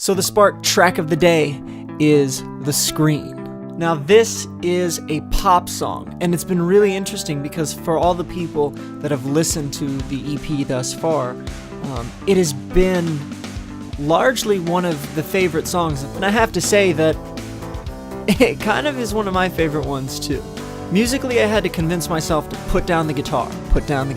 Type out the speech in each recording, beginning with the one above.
So the Spark track of the day is The Screen. Now this is a pop song, and it's been really interesting because for all the people that have listened to the EP thus far, it has been largely one of the favorite songs, and I have to say that it kind of is one of my favorite ones too. Musically, I had to convince myself to put down the guitar, put it down,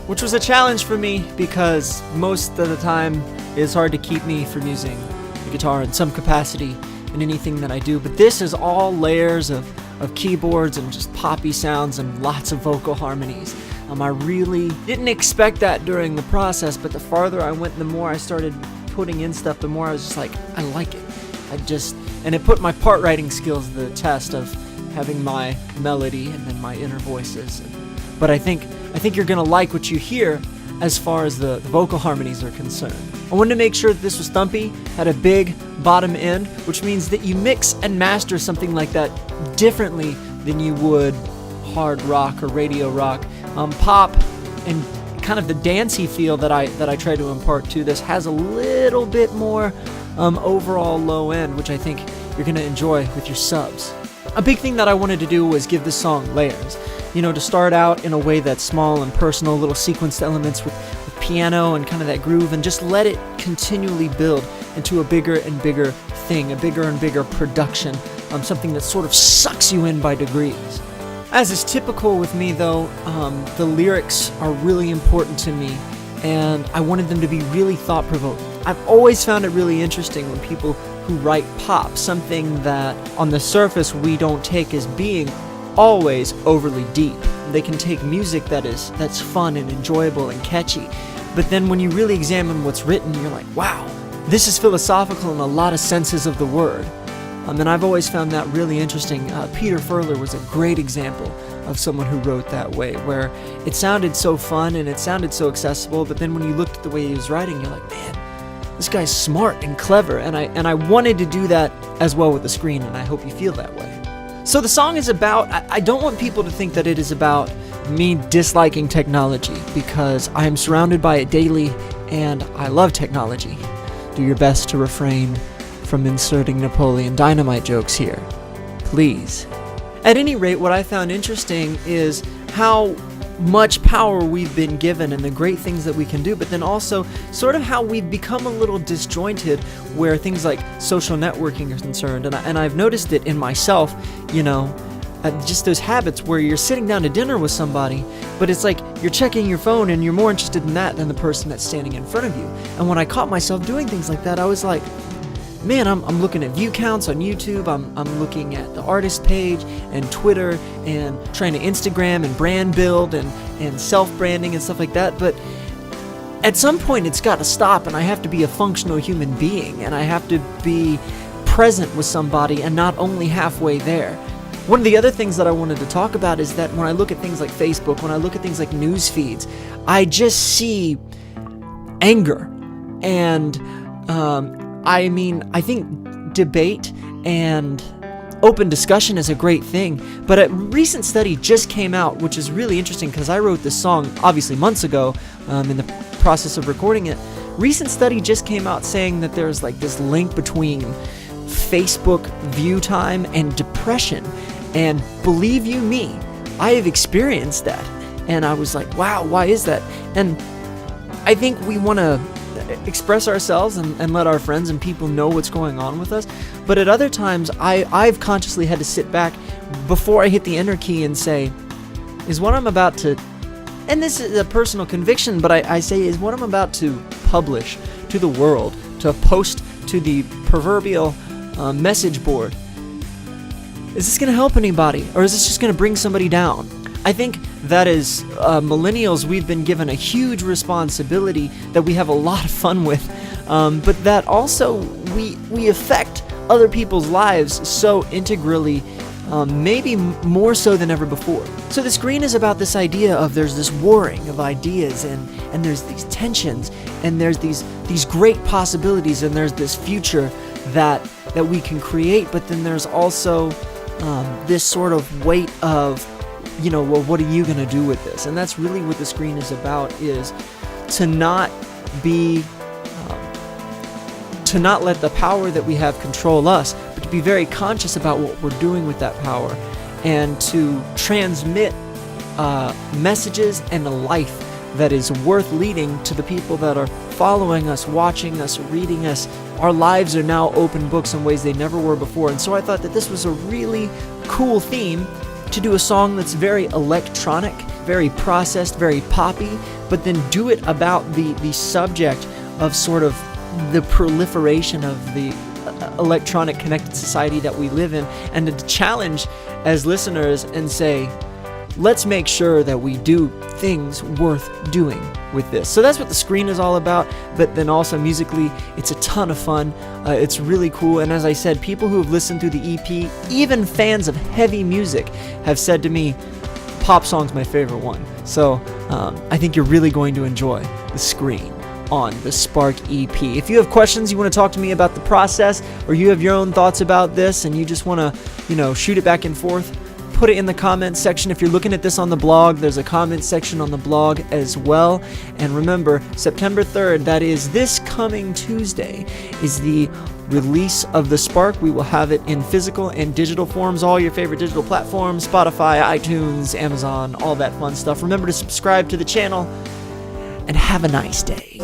which was a challenge for me because most of the time it's hard to keep me from using the guitar in some capacity in anything that I do. But this is all layers of keyboards and just poppy sounds and lots of vocal harmonies. I really didn't expect that during the process, but the farther I went, the more I started putting in stuff, the more I was just like, I like it. And it put my part writing skills to the test of having my melody and then my inner voices. But I think you're gonna like what you hear as far as the vocal harmonies are concerned. I wanted to make sure that this was thumpy, had a big bottom end, which means that you mix and master something like that differently than you would hard rock or radio rock. Pop and kind of the dancey feel that I try to impart to this has a little bit more overall low end, which I think you're gonna enjoy with your subs. A big thing that I wanted to do was give this song layers. To start out in a way that's small and personal, little sequenced elements with piano and kind of that groove, and just let it continually build into a bigger and bigger thing, a bigger and bigger production, something that sort of sucks you in by degrees. As is typical with me though, the lyrics are really important to me, and I wanted them to be really thought-provoking. I've always found it really interesting when people who write pop, something that on the surface we don't take as being always overly deep. They can take music that's fun and enjoyable and catchy, but then when you really examine what's written, you're like, wow, this is philosophical in a lot of senses of the word. And I've always found that really interesting. Peter Furler was a great example of someone who wrote that way, where it sounded so fun and it sounded so accessible, but then when you looked at the way he was writing, you're like, man, this guy's smart and clever, and I wanted to do that as well with The Screen, and I hope you feel that way. So the song is about, I don't want people to think that it is about me disliking technology, because I am surrounded by it daily and I love technology. Do your best to refrain from inserting Napoleon Dynamite jokes here, please. At any rate, what I found interesting is how much power we've been given and the great things that we can do, but then also sort of how we've become a little disjointed where things like social networking are concerned. And I've noticed it in myself, just those habits where you're sitting down to dinner with somebody, but it's like you're checking your phone and you're more interested in that than the person that's standing in front of you. And when I caught myself doing things like that, I was like, man, I'm looking at view counts on YouTube, I'm looking at the artist page and Twitter and trying to Instagram and brand build and self-branding and stuff like that, but at some point it's got to stop, and I have to be a functional human being, and I have to be present with somebody and not only halfway there. One of the other things that I wanted to talk about is that when I look at things like Facebook, when I look at things like news feeds, I just see anger and I think debate and open discussion is a great thing, but a recent study just came out, which is really interesting because I wrote this song obviously months ago in the process of recording it. Recent study just came out saying that there's like this link between Facebook view time and depression, and believe you me, I have experienced that, and I was like, wow, why is that? And I think we want to express ourselves and let our friends and people know what's going on with us, but at other times I've consciously had to sit back before I hit the enter key and say, is what I'm about to, and this is a personal conviction, but I say, is what I'm about to publish to the world, to post to the proverbial message board, is this going to help anybody, or is this just going to bring somebody down? I think that as millennials, we've been given a huge responsibility that we have a lot of fun with, but that also we affect other people's lives so integrally, maybe more so than ever before. So The Screen is about this idea of there's this warring of ideas, and there's these tensions, and there's these great possibilities, and there's this future that we can create, but then there's also this sort of weight of, well, what are you going to do with this? And that's really what The Screen is about, is to not be to not let the power that we have control us, but to be very conscious about what we're doing with that power, and to transmit messages and a life that is worth leading to the people that are following us, watching us, reading us. Our lives are now open books in ways they never were before. And so I thought that this was a really cool theme to do a song that's very electronic, very processed, very poppy, but then do it about the subject of sort of the proliferation of the electronic connected society that we live in, and to challenge as listeners and say, let's make sure that we do things worth doing with this. So that's what the screen is all about, but then also musically, it's a ton of fun. It's really cool, and as I said, people who have listened through the EP, even fans of heavy music, have said to me, Pop Song's my favorite one. So I think you're really going to enjoy the screen on the Spark EP. If you have questions, you want to talk to me about the process, or you have your own thoughts about this and you just want to, shoot it back and forth, put it in the comments section. If you're looking at this on the blog, there's a comment section on the blog as well. And remember, September 3rd, that is this coming Tuesday, is the release of the Spark. We will have it in physical and digital forms, all your favorite digital platforms, Spotify, iTunes, Amazon, all that fun stuff. Remember to subscribe to the channel, and have a nice day.